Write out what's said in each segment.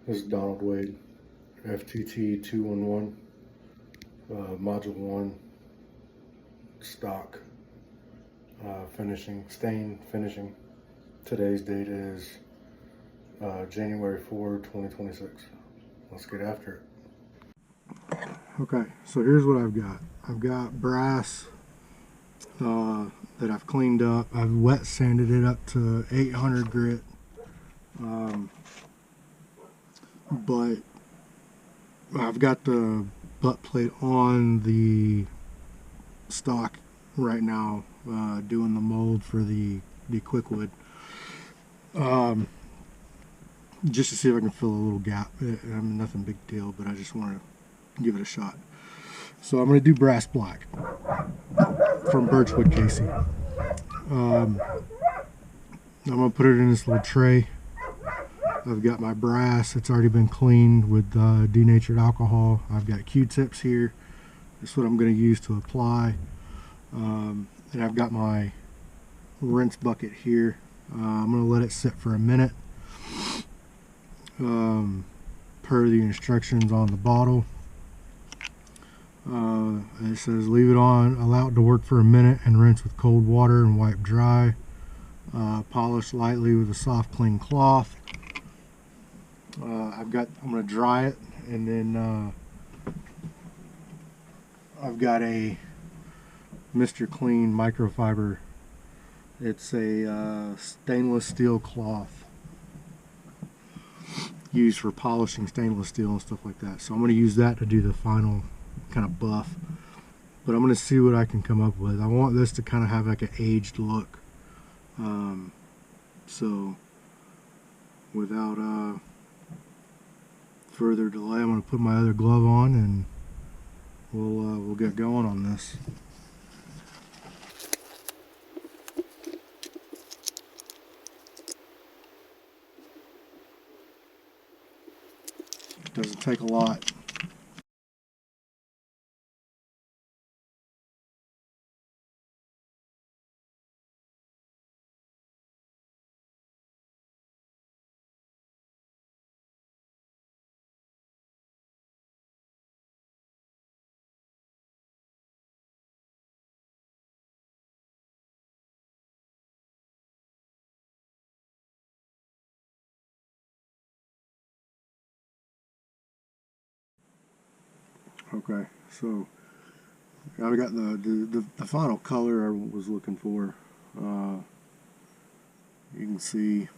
This is Donald Wade, FTT211, Mod1-Stock, stain finishing. Today's date is January 4, 2026. Let's get after it. Okay, so here's what I've got. I've got brass that I've cleaned up. I've wet sanded it up to 800 grit. But I've got the butt plate on the stock right now, doing the mold for the quick wood, just to see if I can fill a little gap. I mean, nothing big deal, but I just want to give it a shot. So I'm going to do brass black from Birchwood Casey. I'm going to put it in this little tray. I've got my brass. It's already been cleaned with denatured alcohol. I've got Q-tips here. That's what I'm going to use to apply. And I've got my rinse bucket here. I'm going to let it sit for a minute, per the instructions on the bottle. It says leave it on, allow it to work for a minute, and rinse with cold water and wipe dry. Polish lightly with a soft, clean cloth. I'm going to dry it, and then I've got a Mr. Clean microfiber. It's a stainless steel cloth used for polishing stainless steel and stuff like that. So I'm going to use that to do the final kind of buff. But I'm going to see what I can come up with. I want this to kind of have like an aged look. So without further delay, I'm going to put my other glove on, and we'll get going on this. It doesn't take a lot. Okay, so I've got the final color I was looking for. You can see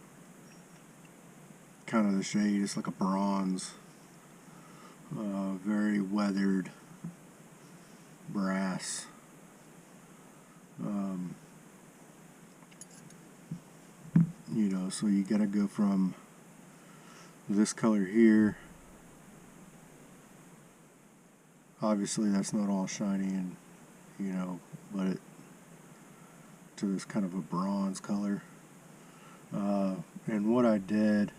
kind of the shade. It's like a bronze, very weathered brass. You know, so you gotta go from this color here. Obviously that's not all shiny and, you know, but it to this kind of a bronze color. And what I did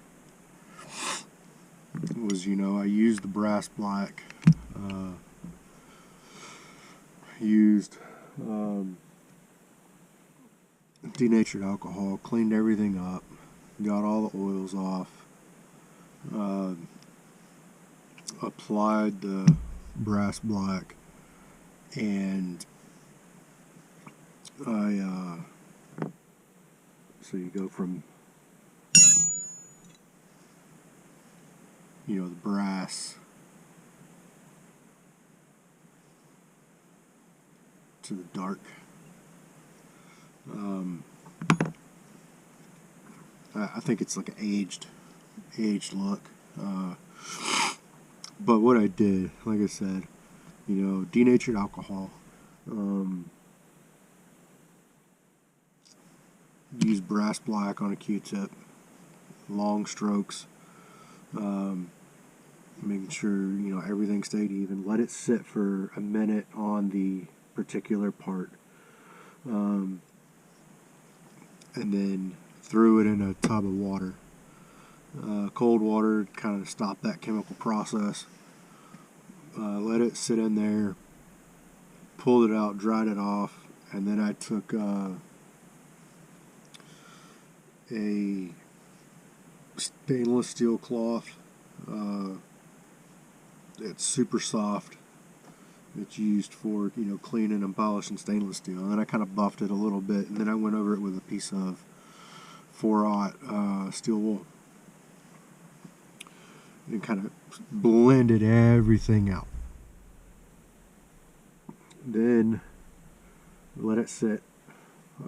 was, you know, I used the brass black, used denatured alcohol, cleaned everything up, got all the oils off, applied the brass black, and so you go from, you know, the brass to the dark. I think it's like an aged look. But what I did, like I said, you know, denatured alcohol. Use brass black on a Q-tip, long strokes, making sure, you know, everything stayed even. Let it sit for a minute on the particular part, and then threw it in a tub of water, cold water, to kind of stop that chemical process. Let it sit in there, pulled it out, dried it off, and then I took a stainless steel cloth, It's super soft. It's used for, you know, cleaning and polishing stainless steel. And then I kind of buffed it a little bit, and then I went over it with a piece of 4/0 steel wool. And kind of blended everything out. Then let it sit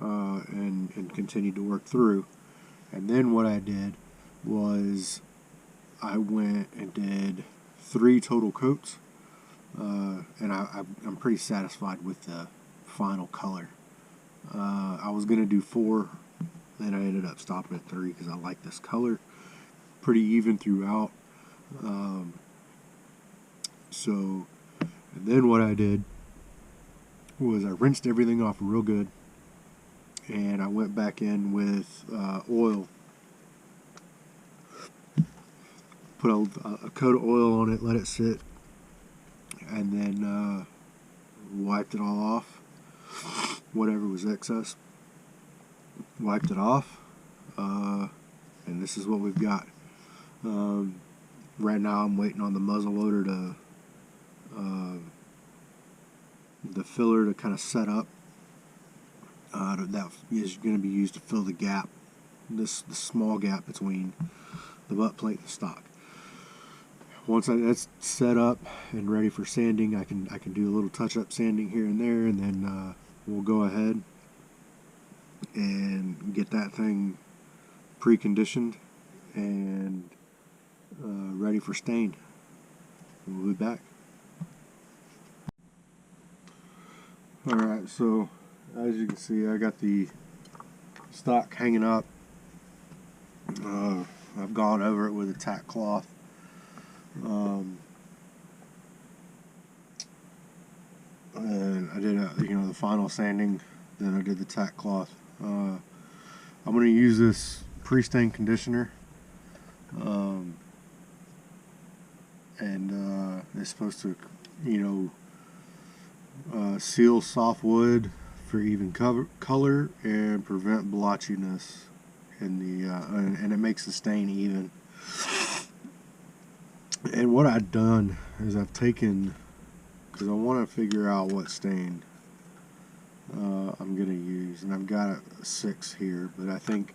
and continued to work through. And then what I did was I went and did 3 total coats, and I'm pretty satisfied with the final color. I was going to do 4, then I ended up stopping at 3 because I like this color. Pretty even throughout. And then what I did was I rinsed everything off real good, and I went back in with oil. Put a coat of oil on it, let it sit, and then wiped it all off. Whatever was excess, wiped it off, and this is what we've got. Right now I'm waiting on the muzzleloader to the filler to kind of set up. That is going to be used to fill the gap, the small gap between the butt plate and the stock. Once that's set up and ready for sanding, I can do a little touch-up sanding here and there, and then we'll go ahead and get that thing preconditioned and ready for stain. We'll be back. Alright, so as you can see, I got the stock hanging up. I've gone over it with a tack cloth. And I did the final sanding, then I did the tack cloth. I'm going to use this pre-stain conditioner, and it's supposed to, seal soft wood for even color and prevent blotchiness in the and it makes the stain even. And what I've done is I've taken, because I want to figure out what stain I'm going to use, and I've got a 6 here, but I think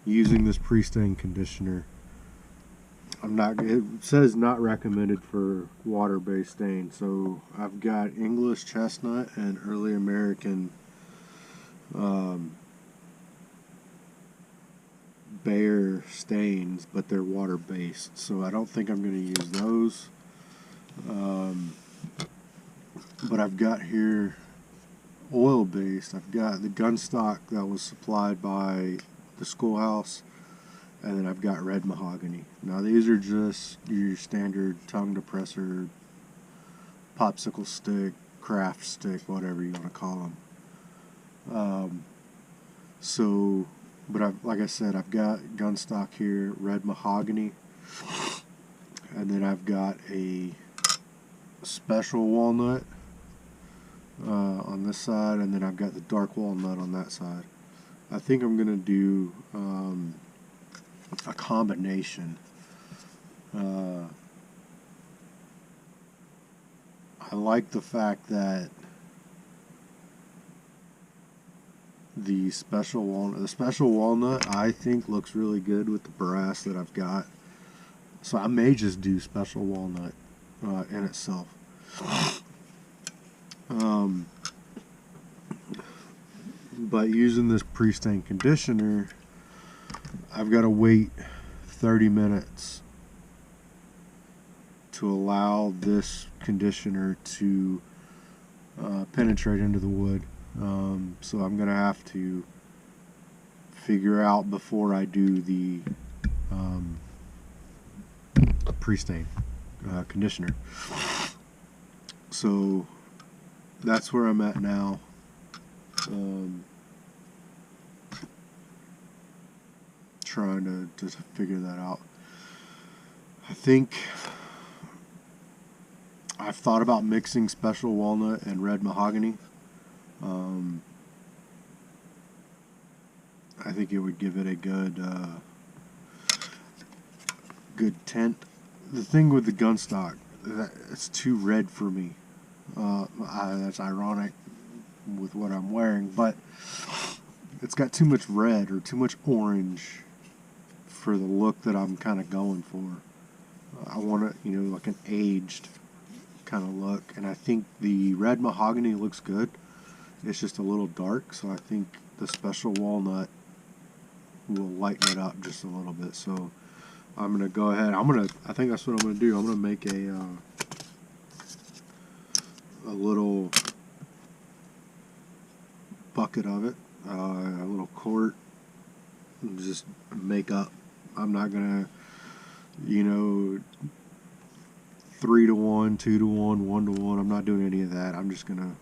using this pre-stain conditioner, it says not recommended for water-based stain, so I've got English chestnut and early American Bear stains, but they're water-based, so I don't think I'm going to use those. But I've got here oil-based. I've got the gun stock that was supplied by the schoolhouse, and then I've got red mahogany. Now these are just your standard tongue depressor, popsicle stick, craft stick, whatever you want to call them. But like I said, I've got gun stock here, red mahogany, and then I've got a special walnut on this side, and then I've got the dark walnut on that side. I think I'm going to do a combination. I like the fact that the special walnut I think looks really good with the brass that I've got, so I may just do special walnut in itself. But using this pre-stain conditioner, I've got to wait 30 minutes to allow this conditioner to penetrate into the wood. So I'm going to have to figure out before I do the pre-stain conditioner. So that's where I'm at now. Trying to figure that out. I think I've thought about mixing special walnut and red mahogany. I think it would give it a good tint the thing with the gun stock, it's too red for me. That's ironic with what I'm wearing, but it's got too much red or too much orange for the look that I'm kind of going for. I want it, you know, like an aged kind of look, and I think the red mahogany looks good. It's just a little dark, so I think the special walnut will lighten it up just a little bit. So I'm gonna go ahead. I think that's what I'm gonna do. I'm gonna make a little bucket of it, a little quart, and just make up. I'm not gonna, you know, 3-to-1, 2-to-1, 1-to-1. I'm not doing any of that. I'm just gonna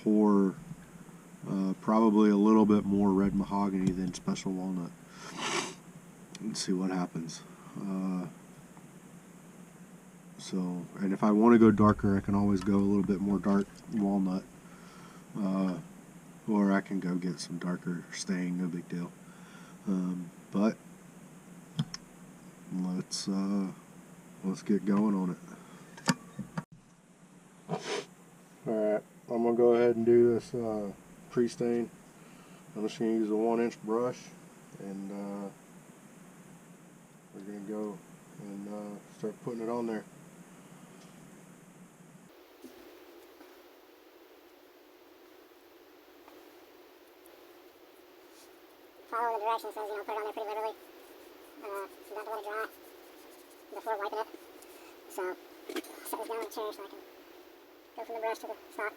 pour probably a little bit more red mahogany than special walnut and see what happens. And if I want to go darker, I can always go a little bit more dark walnut, or I can go get some darker stain, no big deal. But let's get going on it. Alright, I'm going to go ahead and do this pre-stain. I'm just going to use a 1-inch brush, and we're going to go and start putting it on there. Follow the directions, says, you know, put it on there pretty liberally. You don't want to dry before wiping it. So, I'll set this down on the chair so I can go from the brush to the stock.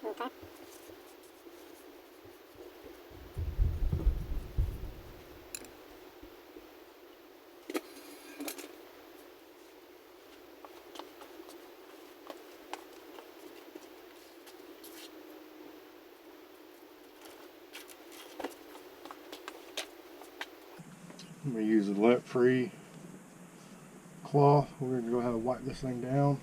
Okay. I'm going to use a lint-free cloth. We're going to go ahead and wipe this thing down.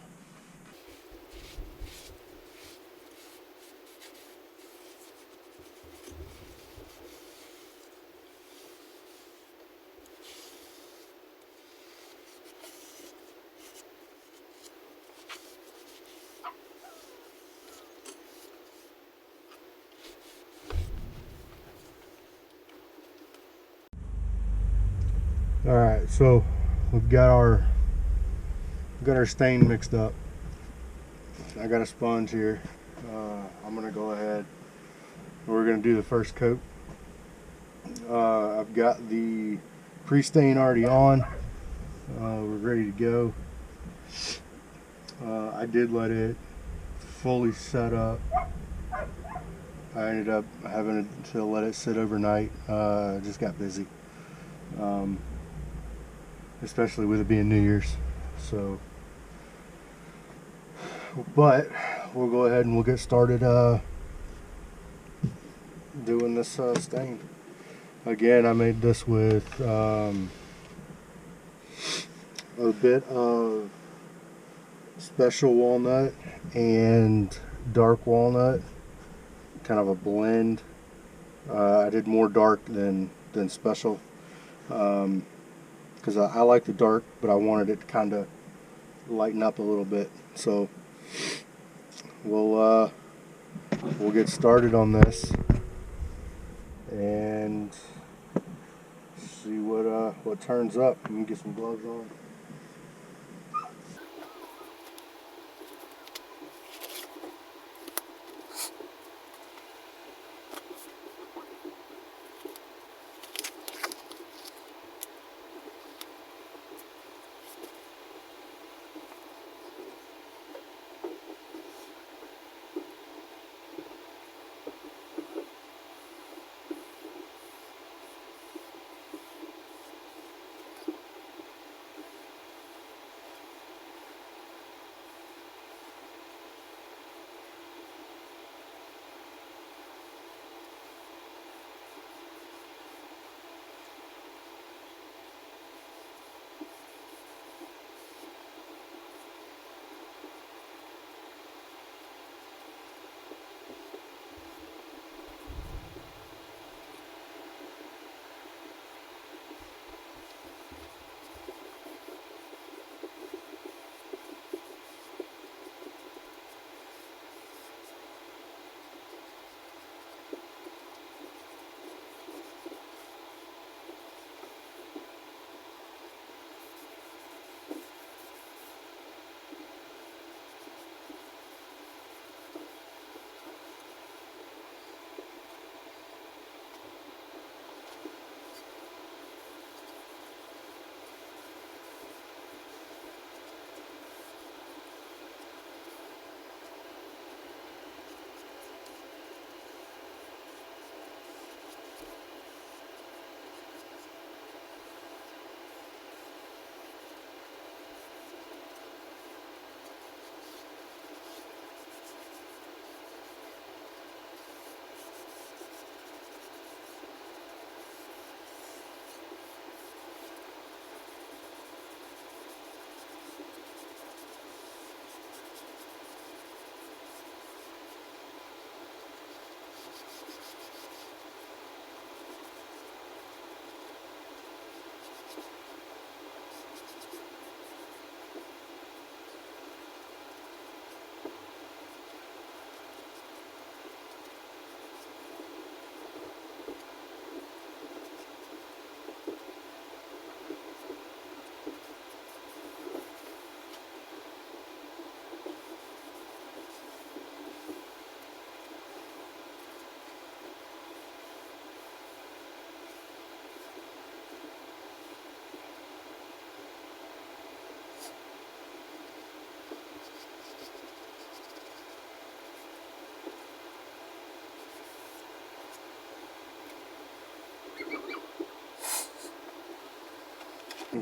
Alright, so we've got our stain mixed up. I got a sponge here. I'm gonna go ahead. We're gonna do the first coat. I've got the pre-stain already on. We're ready to go. I did let it fully set up. I ended up having to let it sit overnight. Just got busy, especially with it being New Year's. So, but we'll go ahead and we'll get started doing this stain. Again, I made this with a bit of special walnut and dark walnut, kind of a blend. I did more dark than special because I like the dark, but I wanted it to kind of lighten up a little bit. So we'll get started on this and see what turns up. Let me get some gloves on.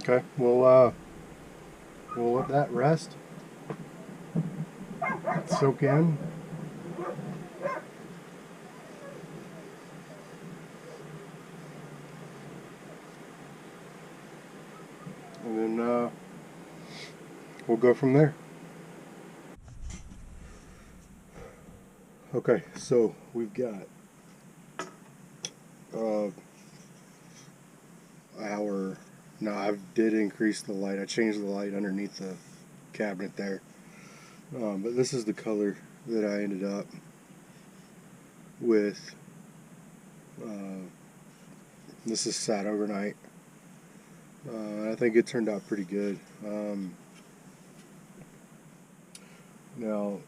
Okay, we'll let that rest, soak in. And then we'll go from there. Okay, so we've got I did increase the light. I changed the light underneath the cabinet there. But this is the color that I ended up with. This is sat overnight. I think it turned out pretty good. Now,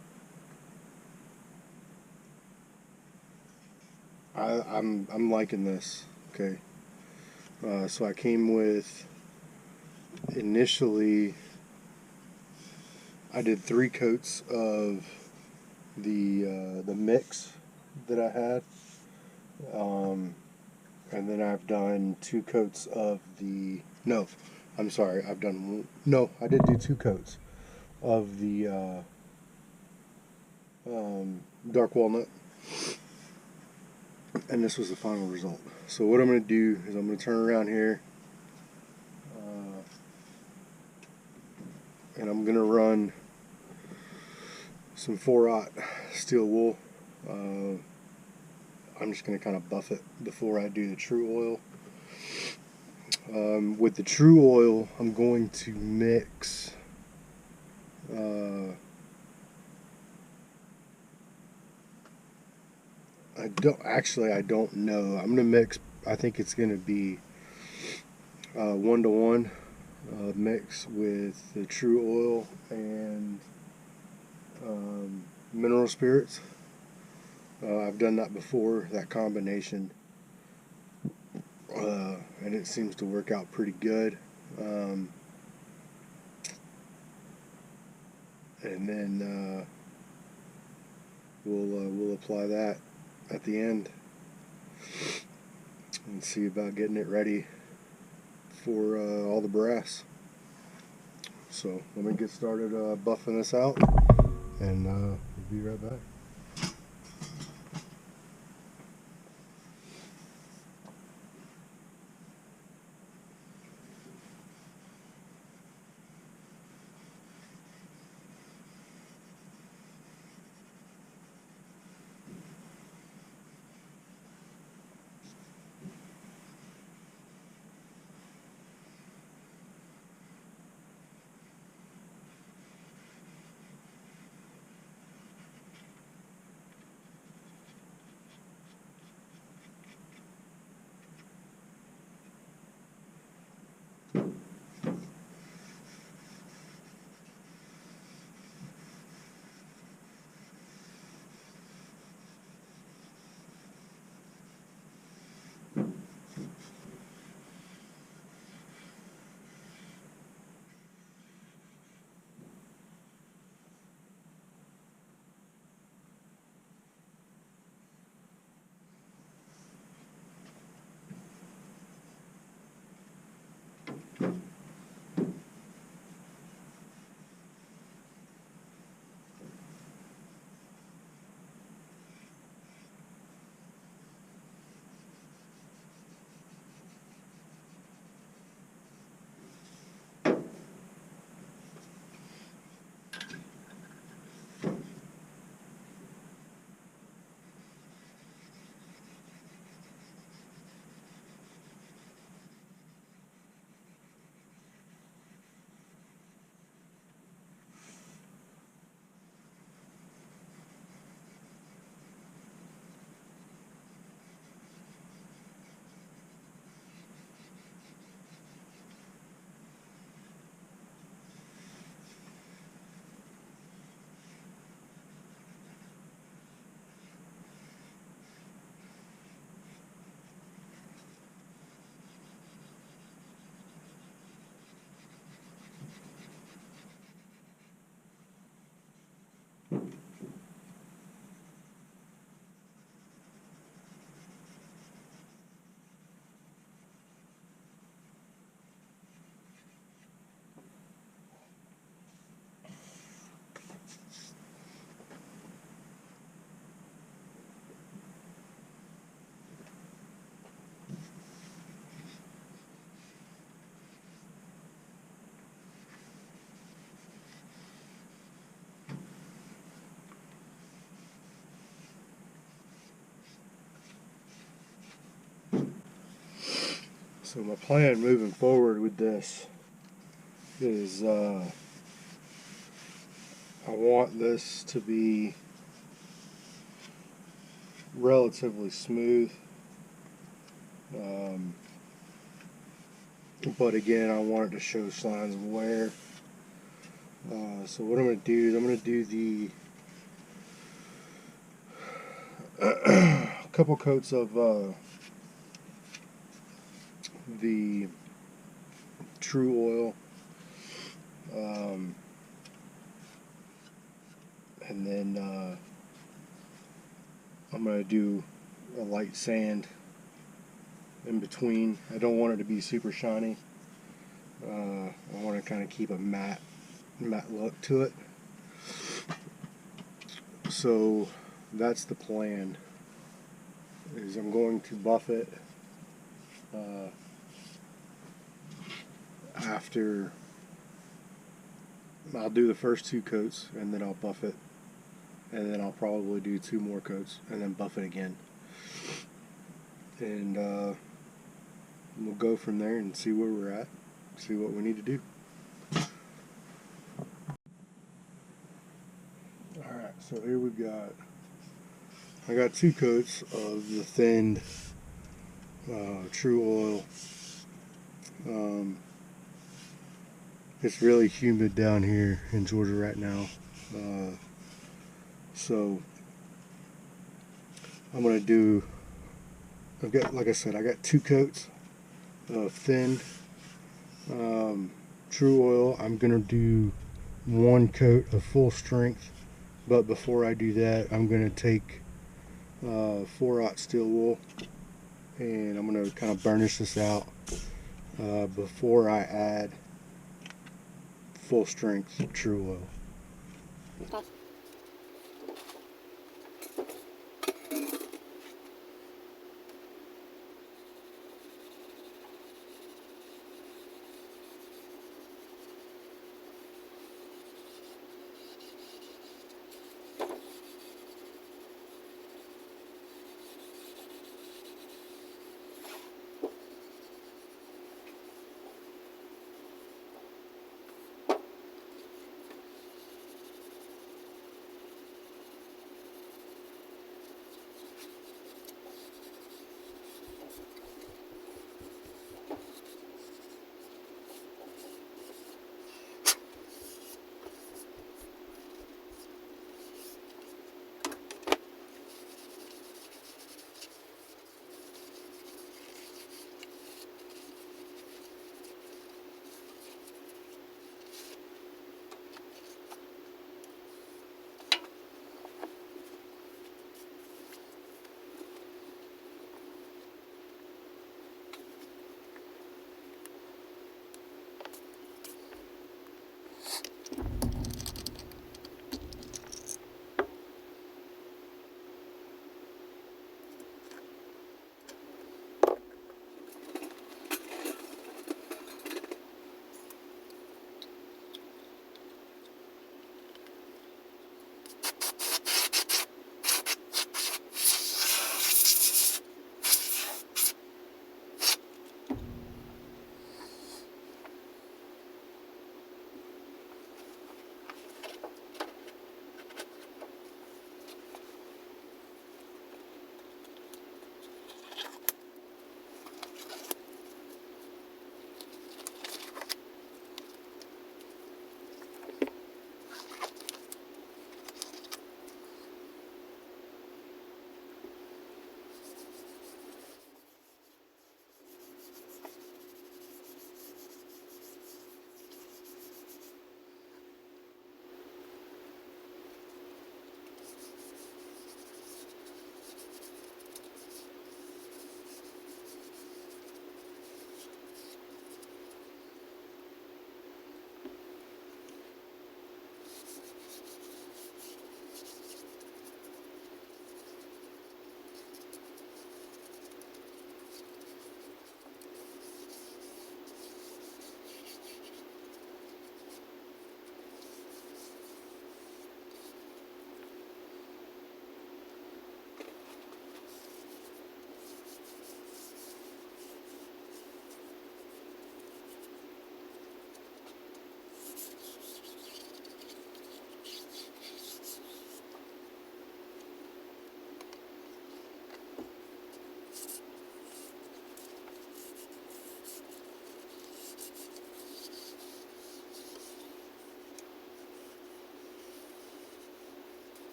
I'm liking this. Okay, so I came with, initially I did 3 coats of the mix that I had, and then I've done 2 coats of the, no, I'm sorry, I've done, no, I did do 2 coats of the dark walnut, and this was the final result. So what I'm going to do is I'm going to turn around here, and I'm going to run some 4/0 steel wool. I'm just going to kind of buff it before I do the true oil. With the true oil, I'm going to mix I don't know. I'm going to mix, I think it's going to be 1-to-1 mix with the true oil and mineral spirits. I've done that before, that combination, and it seems to work out pretty good. And then we'll apply that at the end and see about getting it ready for all the brass. So let me get started buffing this out, and we'll be right back. So my plan moving forward with this is I want this to be relatively smooth. but again, I want it to show signs of wear. So what I'm going to do is I'm going to do the couple coats of the True Oil, and then I'm going to do a light sand in between. I don't want it to be super shiny. I want to kind of keep a matte look to it. So that's the plan. Is I'm going to buff it after I'll do the first 2 coats, and then I'll buff it, and then I'll probably do 2 more coats and then buff it again, and we'll go from there and see where we're at, see what we need to do. Alright, so here I got 2 coats of the thinned True Oil. It's really humid down here in Georgia right now, so I'm gonna do, like I said, I got 2 coats of thinned True Oil. I'm gonna do 1 coat of full strength, but before I do that, I'm gonna take 4/0 steel wool, and I'm gonna kind of burnish this out before I add full strength True Oil. Okay.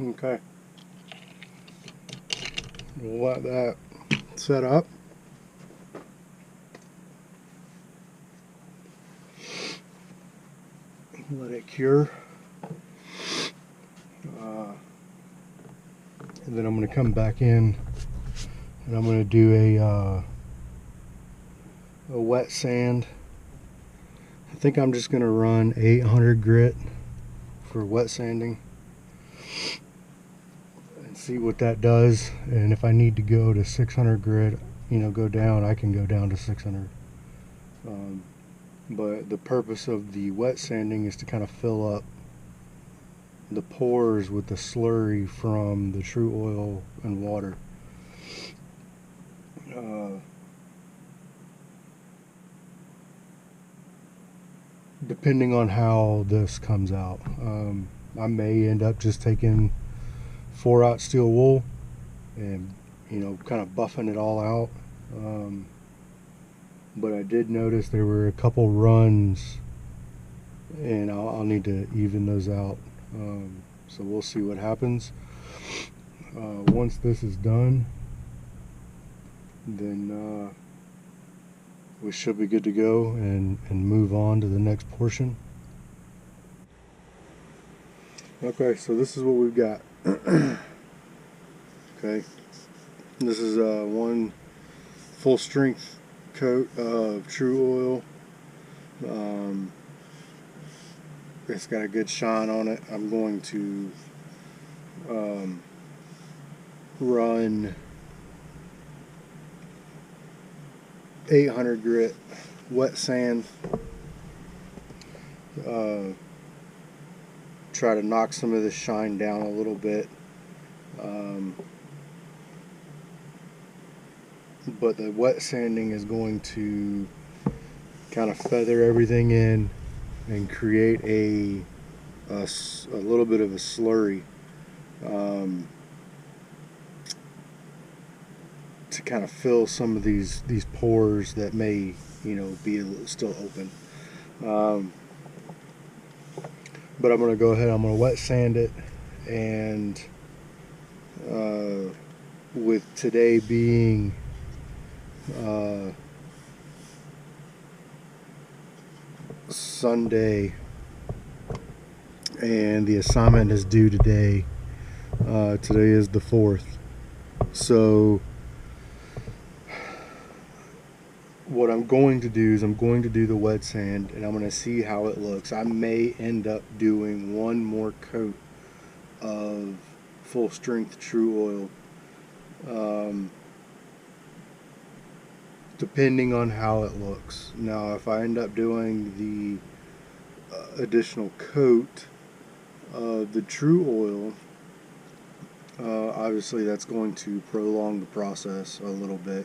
Okay. We'll let that set up. Let it cure. And then I'm going to come back in and I'm going to do a wet sand. I think I'm just going to run 800 grit for wet sanding and see what that does. And if I need to go to 600 grit, you know, go down, I can go down to 600. But the purpose of the wet sanding is to kind of fill up the pores with the slurry from the true oil and water. Depending on how this comes out, I may end up just taking 4/0 steel wool and, you know, kind of buffing it all out. But I did notice there were a couple runs, and I'll need to even those out. So we'll see what happens. Once this is done, then we should be good to go and move on to the next portion. Okay, so this is what we've got. Okay, this is one full strength coat of true oil. It's got a good shine on it. I'm going to run 800 grit wet sand. Try to knock some of the shine down a little bit. But the wet sanding is going to kind of feather everything in and create a little bit of a slurry to kind of fill some of these pores that may, you know, be still open. But I'm going to go ahead, I'm going to wet sand it, and with today being Sunday and the assignment is due today, today is the 4th, so what I'm going to do is I'm going to do the wet sand and I'm going to see how it looks. I may end up doing one more coat of full strength true oil, depending on how it looks. Now if I end up doing the additional coat of the true oil, obviously that's going to prolong the process a little bit.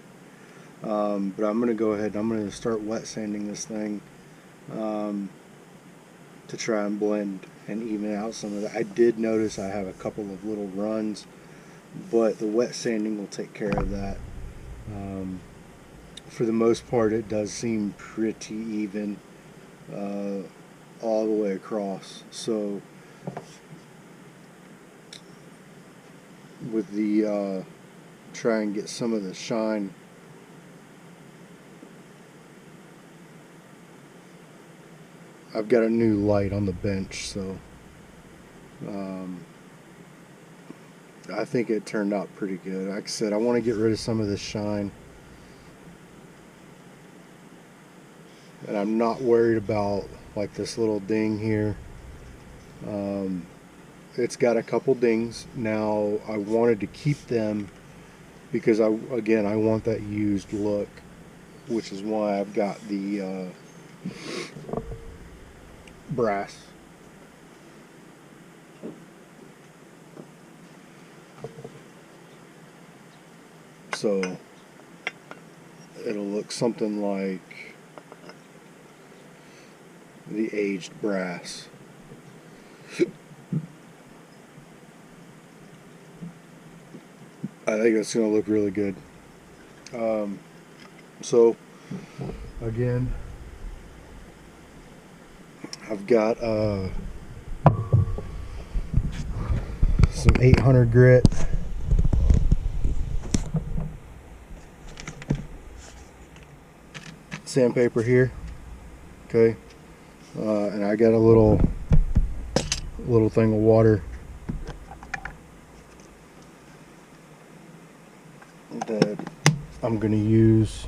But I'm going to go ahead and I'm going to start wet sanding this thing to try and blend and even out some of that. I did notice I have a couple of little runs, but the wet sanding will take care of that. For the most part, it does seem pretty even all the way across. So with the try and get some of the shine I've got a new light on the bench, so I think it turned out pretty good. Like I said, I want to get rid of some of this shine, and I'm not worried about like this little ding here. It's got a couple dings. Now I wanted to keep them because I want that used look, which is why I've got the brass. So it'll look something like the aged brass. I think that's going to look really good. So again, I've got some 800 grit. Sandpaper here. Okay. And I got a little thing of water that I'm going to use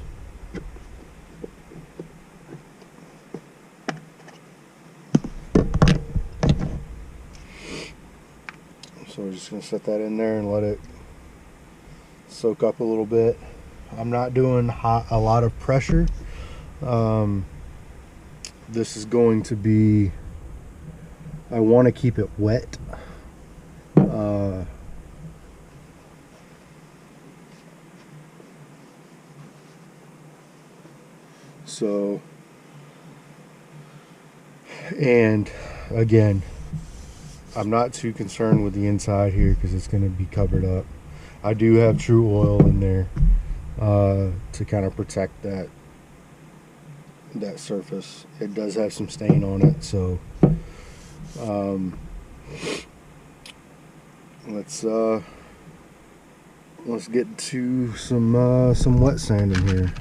so we're just going to set that in there and let it soak up a little bit. I'm not doing a lot of pressure. This is going to be, I want to keep it wet. So, and again, I'm not too concerned with the inside here because it's going to be covered up. I do have true oil in there to kind of protect that surface. It does have some stain on it, so let's get to some wet sand in here.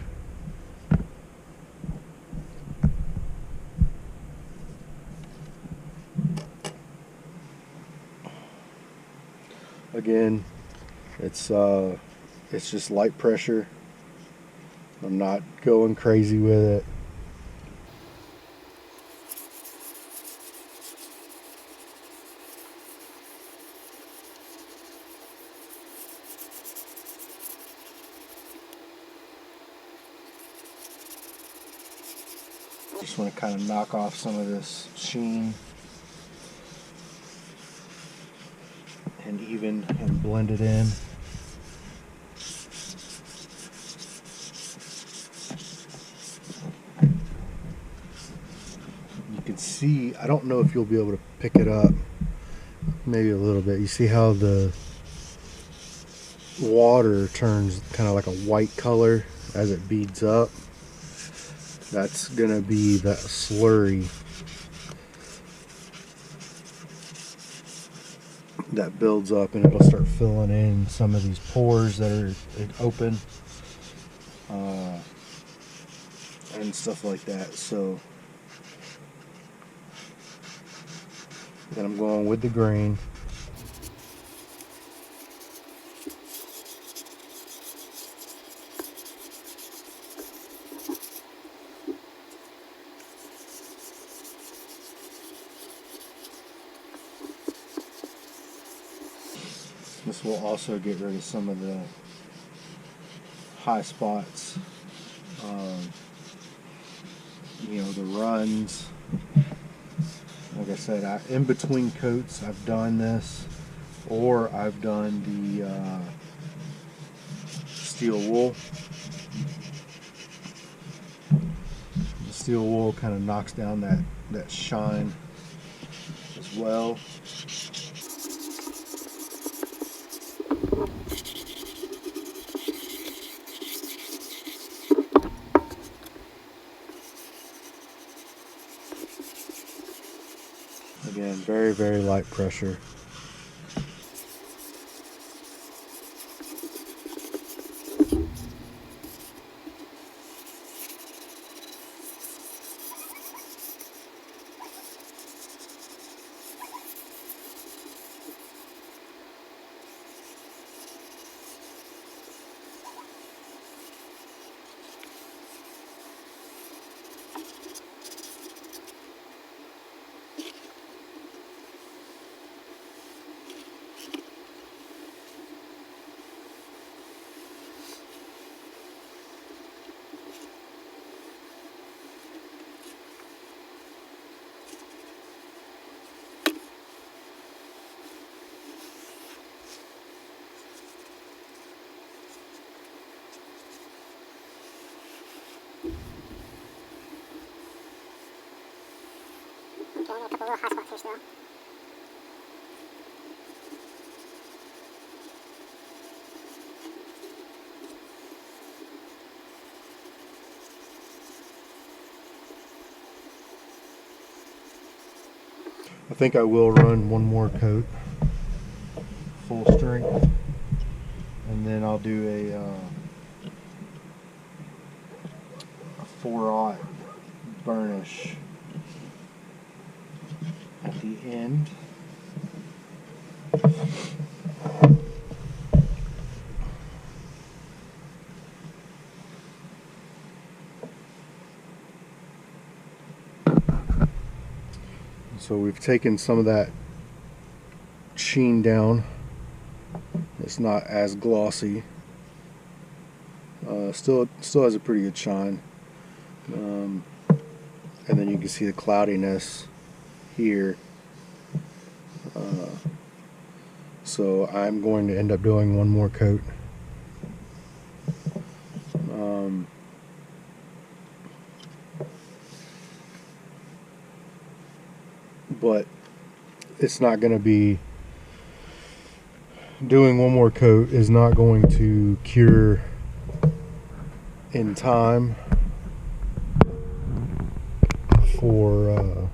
Again, it's just light pressure. I'm not going crazy with it. Just want to kind of knock off some of this sheen and even and blend it in. You can see, I don't know if you'll be able to pick it up, maybe a little bit. You see how the water turns kind of like a white color as it beads up? That's gonna be that slurry that builds up, and it'll start filling in some of these pores that are open and stuff like that. So then I'm going with the grain. This will also get rid of some of the high spots, you know, the runs. Like I said, in between coats, I've done this, or I've done the steel wool. The steel wool kind of knocks down that shine as well. Again, very, very light pressure. Okay, a couple little hot spots here still. I think I will run one more coat. full strength, and then I'll do a 4/0 burnish at the end. So we've taken some of that sheen down. It's not as glossy. Still has a pretty good shine. And then you can see the cloudiness here. So I'm going to end up doing one more coat. But it's not going to be, doing one more coat is not going to cure in time for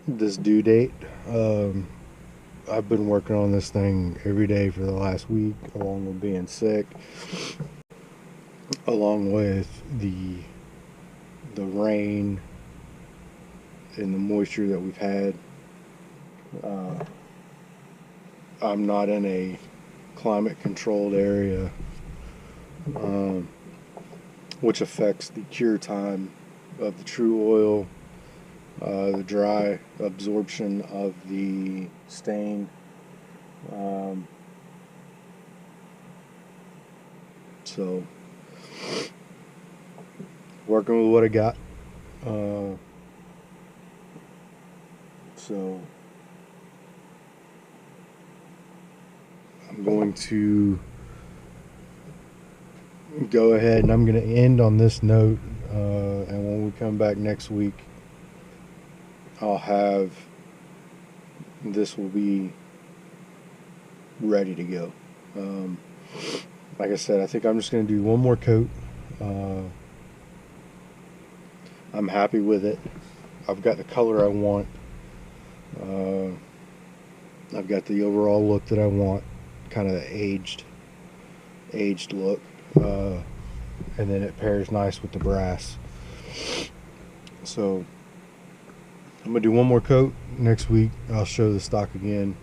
this due date. I've been working on this thing every day for the last week, along with being sick, along with the rain and the moisture that we've had. I'm not in a climate controlled area, which affects the cure time of the true oil, the dry absorption of the stain. So working with what I got. So I'm going to go ahead and I'm going to end on this note, and when we come back next week, I'll have, this will be ready to go. Like I said, I think I'm just going to do one more coat. I'm happy with it. I've got the color I want. I've got the overall look that I want, kind of the aged look, and then it pairs nice with the brass. So I'm gonna do one more coat. Next week I'll show the stock again.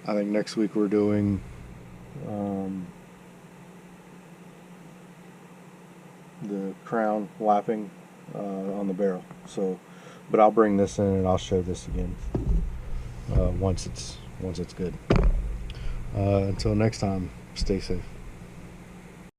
I think next week we're doing the crown lapping on the barrel. So, but I'll bring this in and I'll show this again once it's good. Until next time, stay safe.